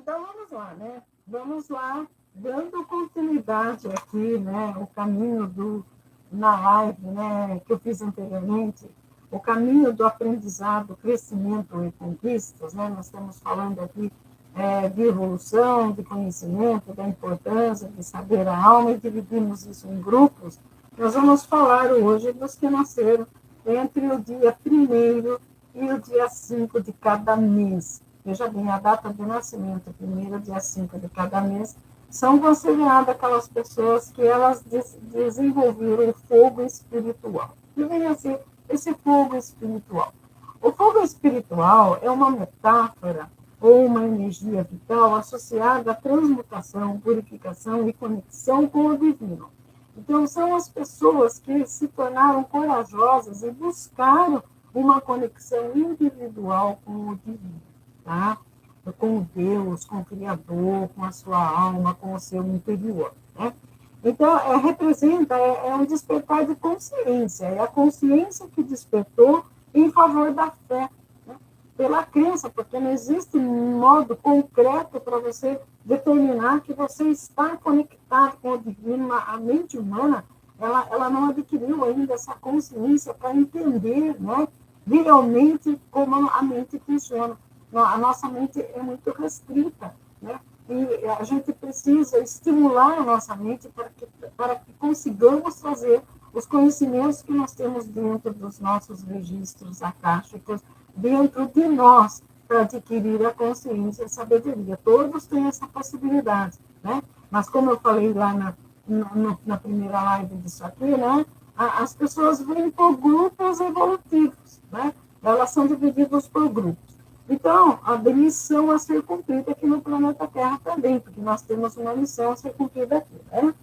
Então, vamos lá, né? Vamos lá, dando continuidade aqui, né? O caminho na live, né? Que eu fiz anteriormente, o caminho do aprendizado, crescimento e conquistas, né? Nós estamos falando aqui de evolução, de conhecimento, da importância de saber a alma, e dividimos isso em grupos. Nós vamos falar hoje dos que nasceram entre o dia 1º e o dia 5 de cada mês. Veja bem, a data de nascimento, 1º, dia 5 de cada mês, são consideradas aquelas pessoas que elas desenvolveram o fogo espiritual. E vem assim, esse fogo espiritual. O fogo espiritual é uma metáfora ou uma energia vital associada à transmutação, purificação e conexão com o divino. Então, são as pessoas que se tornaram corajosas e buscaram uma conexão individual com o divino, tá? Com Deus, com o Criador, com a sua alma, com o seu interior, né? Então, representa, um despertar de consciência, é a consciência que despertou em favor da fé, né? Pela crença, porque não existe um modo concreto para você determinar que você está conectado com o divino. A mente humana, ela não adquiriu ainda essa consciência para entender, né, realmente como a mente funciona. A nossa mente é muito restrita, né? E a gente precisa estimular a nossa mente para que consigamos trazer os conhecimentos que nós temos dentro dos nossos registros akáshicos, dentro de nós, para adquirir a consciência e a sabedoria. Todos têm essa possibilidade, né? Mas como eu falei lá na primeira live disso aqui, né? As pessoas vêm por grupos evolutivos, né? Elas são divididas por grupos. Então, a missão a ser cumprida aqui no planeta Terra também, porque nós temos uma missão a ser cumprida aqui, né?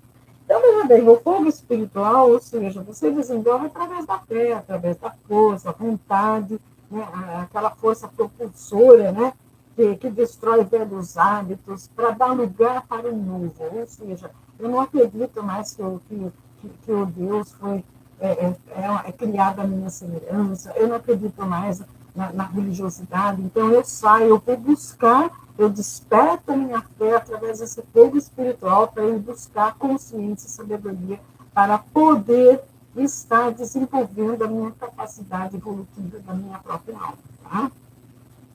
Então, veja bem, o fogo espiritual, ou seja, você desenvolve através da fé, através da força, vontade, né? Aquela força propulsora, né? Que destrói velhos hábitos para dar lugar para o novo. Ou seja, eu não acredito mais que o Deus foi criado à minha semelhança, eu não acredito mais na religiosidade, então eu saio, eu vou buscar, eu desperto a minha fé através desse fogo espiritual para eu buscar consciência e sabedoria para poder estar desenvolvendo a minha capacidade evolutiva da minha própria alma, tá?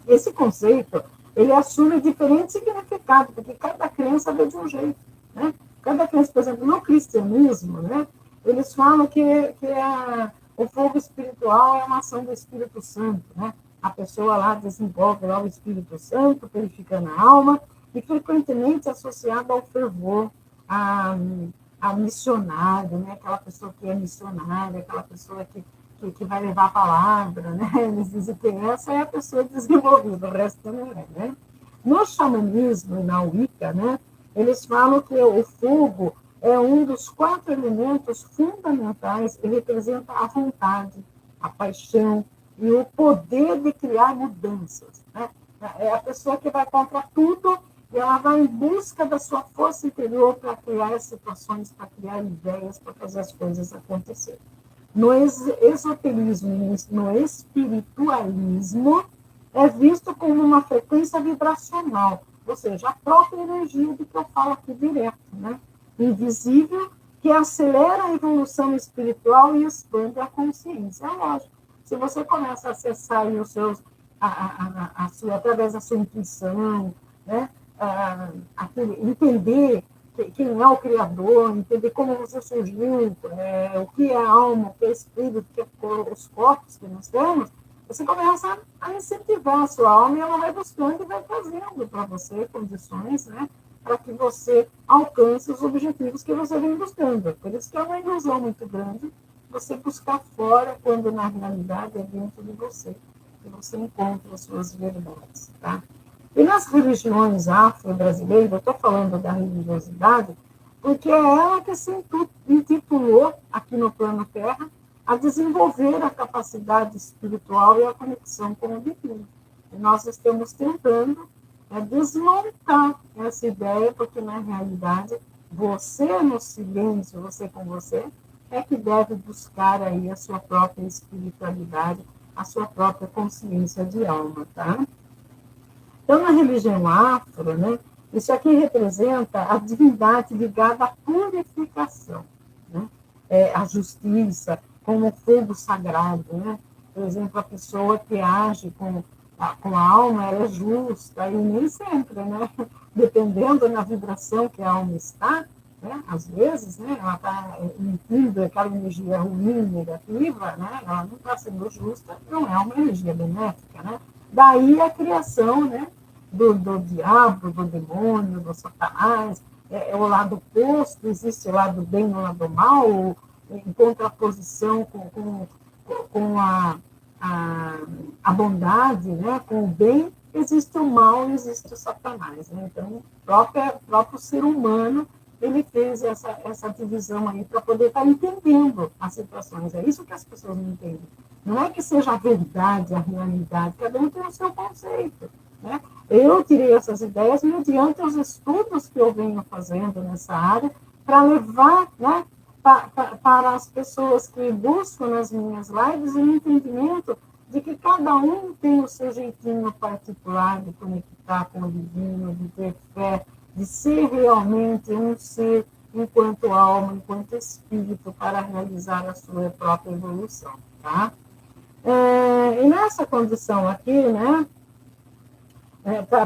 Esse conceito, ele assume diferentes significados, porque cada crença vê de um jeito, né? Cada crença, por exemplo, no cristianismo, né, eles falam que o fogo espiritual é uma ação do Espírito Santo, né? A pessoa lá desenvolve lá o Espírito Santo, purificando a alma, e frequentemente associado ao fervor, a missionário, né? Aquela pessoa que é missionária, aquela pessoa que vai levar a palavra, né? Eles dizem que essa é a pessoa desenvolvida, o resto não é, né? No xamanismo e na Wicca, né, eles falam que o fogo é um dos 4 elementos fundamentais e representa a vontade, a paixão e o poder de criar mudanças, né? É a pessoa que vai contra tudo e ela vai em busca da sua força interior para criar situações, para criar ideias, para fazer as coisas acontecerem. No esoterismo, no espiritualismo, é visto como uma frequência vibracional, ou seja, a própria energia do que eu falo aqui direto, né? Invisível, que acelera a evolução espiritual e expande a consciência. É lógico, se você começa a acessar os seus, através da sua intuição, né? Entender quem é o Criador, entender como você surgiu, o que é a alma, o que é espírito, o que é os corpos que nós temos, você começa a incentivar a sua alma e ela vai buscando e vai trazendo para você condições, né, para que você alcance os objetivos que você vem buscando. Por isso que é uma ilusão muito grande você buscar fora, quando na realidade é dentro de você que você encontra as suas verdades, tá? E nas religiões afro-brasileiras, eu estou falando da religiosidade, porque é ela que se intitulou, aqui no plano Terra, a desenvolver a capacidade espiritual e a conexão com o divino. E nós estamos tentando desmontar essa ideia, porque, na realidade, você no silêncio, você com você, é que deve buscar aí a sua própria espiritualidade, a sua própria consciência de alma, tá? Então, na religião afro, né, isso aqui representa a divindade ligada à purificação, né? A justiça, como o fogo sagrado, né? Por exemplo, a pessoa que age com a alma, ela é justa, e nem sempre, né? Dependendo da vibração que a alma está, né? Às vezes, né? Ela está emitindo aquela energia ruim, negativa, né? Ela não está sendo justa, não é uma energia benéfica, né? Daí a criação, né? Do diabo, do demônio, do satanás, o lado oposto, existe o lado bem e o lado mal, em contraposição com a bondade, né, com o bem, existe o mal e existe o Satanás. Né? Então, o próprio ser humano, ele fez essa divisão aí para poder estar entendendo as situações. É isso que as pessoas não entendem. Não é que seja a verdade, a realidade, cada um tem o seu conceito. Né? Eu tirei essas ideias mediante os estudos que eu venho fazendo nessa área para levar, né, para as pessoas que buscam nas minhas lives um entendimento de que cada um tem o seu jeitinho particular de conectar com o divino, de ter fé, de ser realmente um ser enquanto alma, enquanto espírito, para realizar a sua própria evolução. Tá? E nessa condição aqui, né,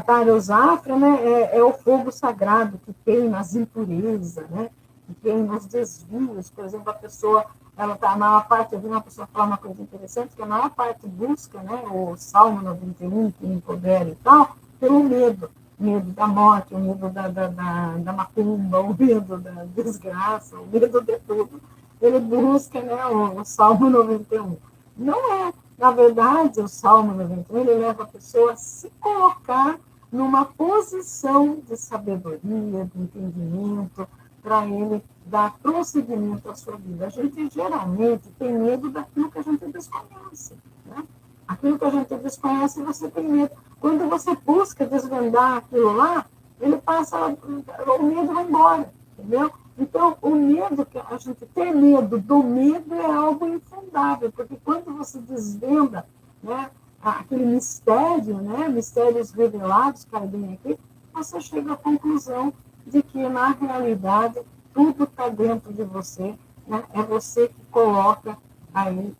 para os afro, né, é o fogo sagrado que queima as impurezas, né, que queima os desvios. Por exemplo, a pessoa, ela está, a maior parte, eu vi uma pessoa falar uma coisa interessante, que a maior parte busca, né, o Salmo 91, que empodera e tal, pelo medo da morte, o medo da macumba, o medo da desgraça, o medo de tudo. Ele busca, né, o Salmo 91. Não é. Na verdade, o Salmo 91, ele leva a pessoa a se colocar numa posição de sabedoria, de entendimento, para ele dar prosseguimento à sua vida. A gente geralmente tem medo daquilo que a gente desconhece. Né? Aquilo que a gente desconhece, você tem medo. Quando você busca desvendar aquilo lá, ele passa, o medo vai embora, entendeu? Então, o medo, a gente ter medo do medo é algo infundável, porque quando você desvenda, né, aquele mistério, né, mistérios revelados, que bem aqui, você chega à conclusão de que, na realidade, tudo está dentro de você, né, é você que coloca aí,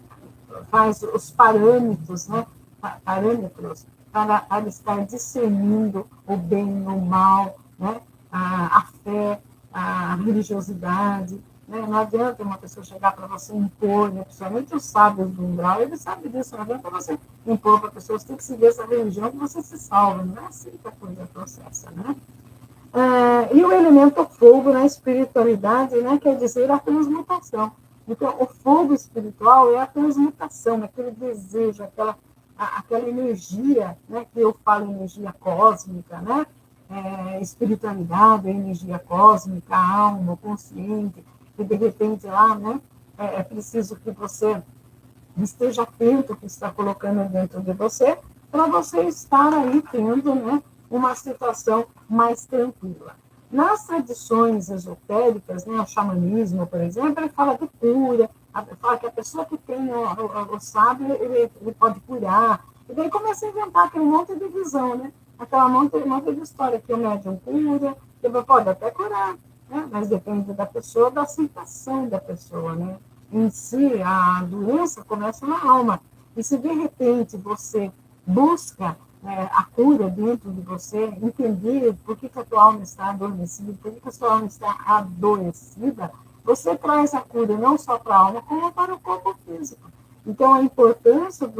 faz os parâmetros, né, parâmetros para estar discernindo o bem e o mal, né, a fé, a religiosidade. Né? Não adianta uma pessoa chegar para você impor, né? Principalmente os sábios do umbral, ele sabe disso, não adianta você impor para a pessoa, você tem que seguir essa religião que você se salva. Não é assim que a coisa processa. Né? E o elemento fogo na espiritualidade, né, quer dizer a transmutação. Então, o fogo espiritual é a transmutação, aquele desejo, aquela energia, né, que eu falo energia cósmica, né, espiritualidade, energia cósmica, a alma, o consciente, e de repente lá, né, é preciso que você esteja atento ao que está colocando dentro de você, para você estar aí tendo, né, uma situação mais tranquila. Nas tradições esotéricas, né, o xamanismo, por exemplo, ele fala de cura, fala que a pessoa que tem o sábio, ele pode curar. E daí começa a inventar aquele monte de visão, né? Aquela monte de história que o médium cura, que pode até curar, né? Mas depende da pessoa, da aceitação da pessoa, né? Em si, a doença começa na alma. E se de repente você busca a cura dentro de você, entender por que a tua alma está adormecida, por que a sua alma está adoecida, você traz a cura não só para a alma, como para o corpo físico. Então, a importância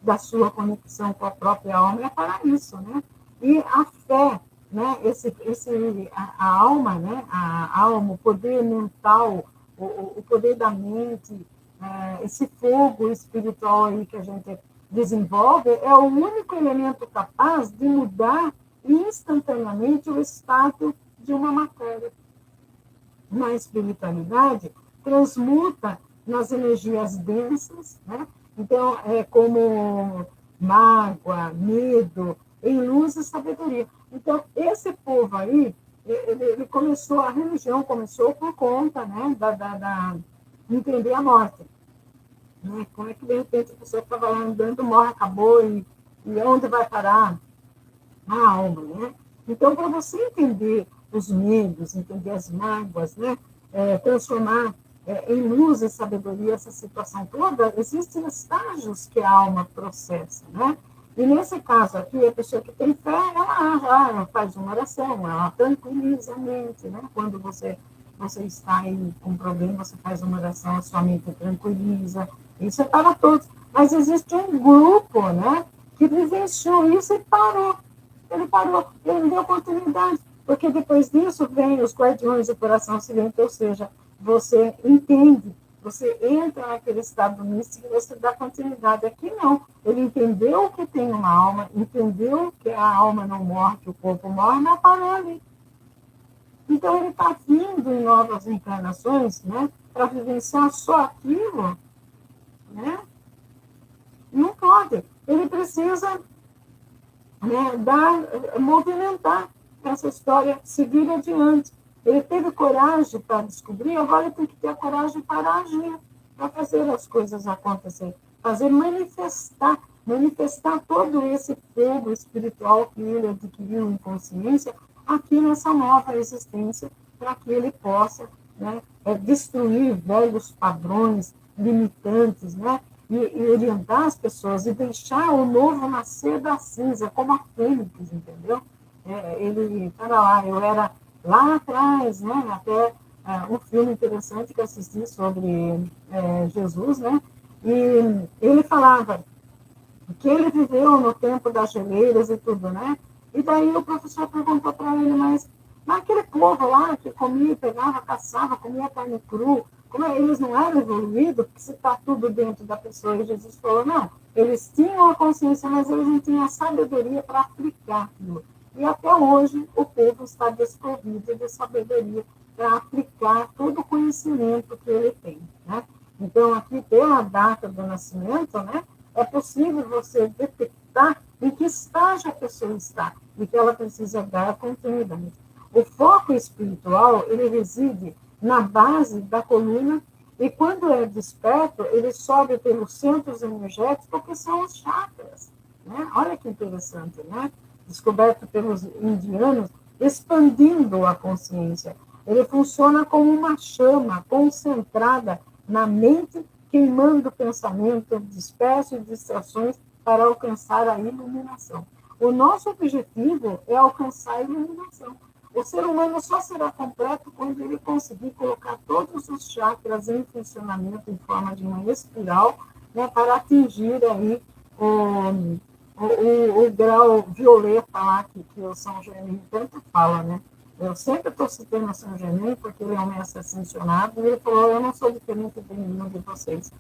da sua conexão com a própria alma é para isso, né? E a fé, né? A alma, né? A alma, o poder mental, o poder da mente, esse fogo espiritual aí que a gente desenvolve, é o único elemento capaz de mudar instantaneamente o estado de uma matéria. Na espiritualidade, transmuta nas energias densas, né? Então, é como mágoa, medo, em luz e sabedoria. Então, esse povo aí, ele começou, a religião começou por conta, né, de entender a morte. Né? Como é que, de repente, a pessoa estava lá andando, morre, acabou, e onde vai parar? a alma, né? Então, para você entender os medos, entender as mágoas, né? Transformar em luz e sabedoria essa situação toda, existem estágios que a alma processa, né? E nesse caso aqui, a pessoa que tem fé, ela faz uma oração, ela tranquiliza a mente, né? Quando você está aí com um problema, você faz uma oração, a sua mente tranquiliza, isso é para todos. Mas existe um grupo, né, que vivenciou isso e parou. Ele parou, ele não deu oportunidade, porque depois disso vem os guardiões do coração silente, ou seja, você entende, você entra naquele estado místico e você dá continuidade. Aqui não, ele entendeu que tem uma alma, entendeu que a alma não morre, que o corpo morre, mas parou ali. Então ele está vindo em novas encarnações, né, para vivenciar só aquilo, né? Não pode. Ele precisa, né, movimentar essa história, seguir adiante. Ele teve coragem para descobrir, agora ele tem que ter a coragem para agir, para fazer as coisas acontecerem, fazer manifestar todo esse fogo espiritual que ele adquiriu em consciência aqui nessa nova existência, para que ele possa, né, destruir velhos padrões limitantes, né, e orientar as pessoas e deixar o novo nascer da cinza, como a fênix, entendeu? Ele, para lá, eu era lá atrás, né, até um filme interessante que eu assisti sobre Jesus, né, e ele falava que ele viveu no tempo das geleiras e tudo, né, e daí o professor perguntou para ele, mas aquele povo lá que comia, pegava, caçava, comia carne cru, como eles não eram evoluídos, porque se está tudo dentro da pessoa, e Jesus falou, não, eles tinham a consciência, mas eles não tinham a sabedoria para aplicar aquilo. E até hoje o povo está desprovido de sabedoria para aplicar todo o conhecimento que ele tem, né? Então, aqui, pela data do nascimento, né, é possível você detectar em que estágio a pessoa está e que ela precisa dar continuidade. O foco espiritual, ele reside na base da coluna e quando é desperto, ele sobe pelos centros energéticos, porque são os chakras, né? Olha que interessante, né? Descoberto pelos indianos, expandindo a consciência. Ele funciona como uma chama concentrada na mente, queimando o pensamento disperso e distrações para alcançar a iluminação. O nosso objetivo é alcançar a iluminação. O ser humano só será completo quando ele conseguir colocar todos os chakras em funcionamento em forma de uma espiral, né, para atingir aí o grau violeta lá que o São Germain tanto fala, né? Eu sempre estou citando o São Germain porque ele é um mestre ascensionado e ele falou, eu não sou diferente de nenhum de vocês.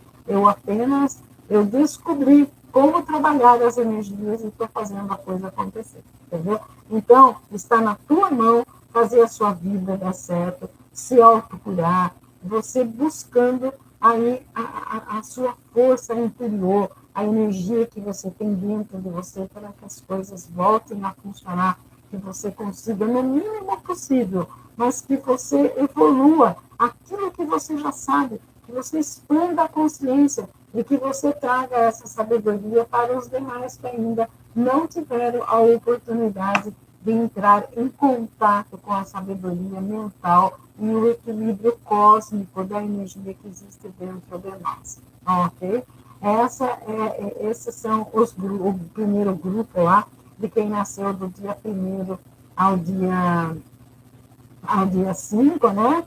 Eu descobri como trabalhar as energias e estou fazendo a coisa acontecer, entendeu? Então, está na tua mão fazer a sua vida dar certo, se autocurar, você buscando aí a sua força interior, a energia que você tem dentro de você para que as coisas voltem a funcionar, que você consiga, no mínimo possível, mas que você evolua aquilo que você já sabe, que você expanda a consciência e que você traga essa sabedoria para os demais que ainda não tiveram a oportunidade de entrar em contato com a sabedoria mental e o equilíbrio cósmico da energia que existe dentro de nós. Ok? Esses são o primeiro grupo lá, de quem nasceu do dia 1º ao dia 5, né?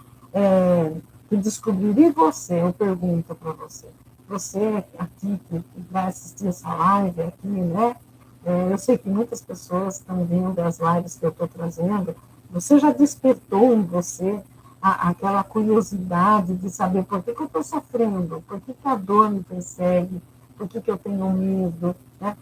Que descobrir. E você, eu pergunto para você. Você aqui que vai assistir essa live aqui, né? Eu sei que muitas pessoas estão vendo as lives que eu estou trazendo. Você já despertou em você aquela curiosidade de saber por que eu estou sofrendo, por que a dor me persegue, por que eu tenho medo, né?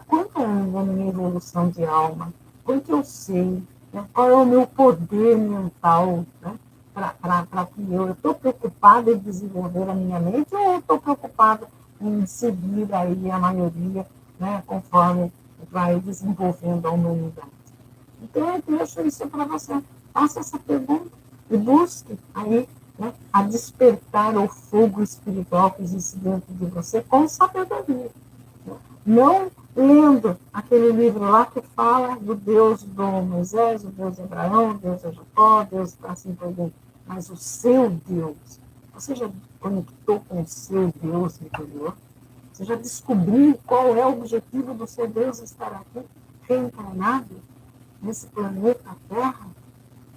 Quanto é a minha evolução de alma? Quanto eu sei? Né? Qual é o meu poder mental, né? Para que eu estou preocupada em desenvolver a minha mente ou eu estou preocupada em seguir aí a maioria, né, conforme vai desenvolvendo a humanidade. Então, eu deixo isso para você. Faça essa pergunta e busque aí, né, a despertar o fogo espiritual que existe dentro de você com sabedoria. Não lendo aquele livro lá que fala do Deus do Moisés, o Deus de Abraão, o Deus de Jacó, Deus assim por diante. Mas o seu Deus, você já conectou com o seu Deus interior? Você já descobriu qual é o objetivo do seu Deus estar aqui, reencarnado, nesse planeta Terra?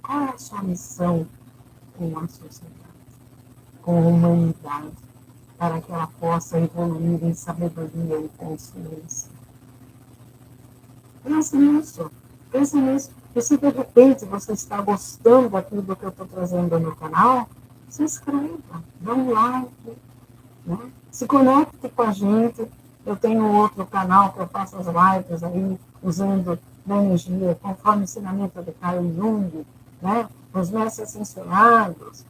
Qual é a sua missão com a sociedade, com a humanidade, para que ela possa evoluir em sabedoria e consciência? Pense nisso, pense nisso. E se de repente você está gostando daquilo que eu estou trazendo no canal, se inscreva, dá um like, né? Se conecte com a gente. Eu tenho outro canal que eu faço as lives aí, usando da energia, conforme o ensinamento de Carl Jung, né? Os mestres ascensionados,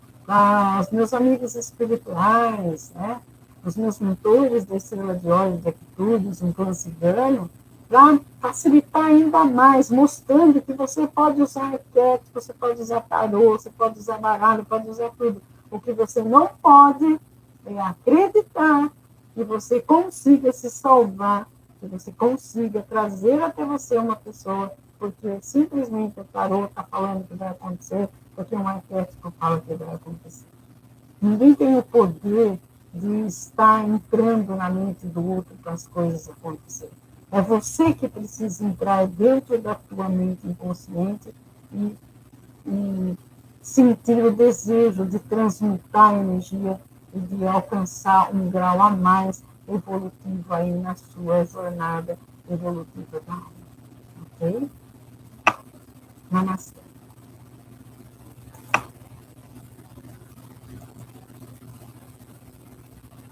os meus amigos espirituais, né? Os meus mentores da estrela de óleo de atitudes, um clã cigano, para facilitar ainda mais, mostrando que você pode usar arquétipo, você pode usar tarô, você pode usar baralho, pode usar tudo. O que você não pode é acreditar que você consiga se salvar, que você consiga trazer até você uma pessoa, porque simplesmente o tarô está falando que vai acontecer, porque um arquétipo fala que vai acontecer. Ninguém tem o poder de estar entrando na mente do outro para as coisas acontecerem. É você que precisa entrar dentro da tua mente inconsciente e sentir o desejo de transmutar a energia e de alcançar um grau a mais evolutivo aí na sua jornada evolutiva da alma. Ok? Namastê.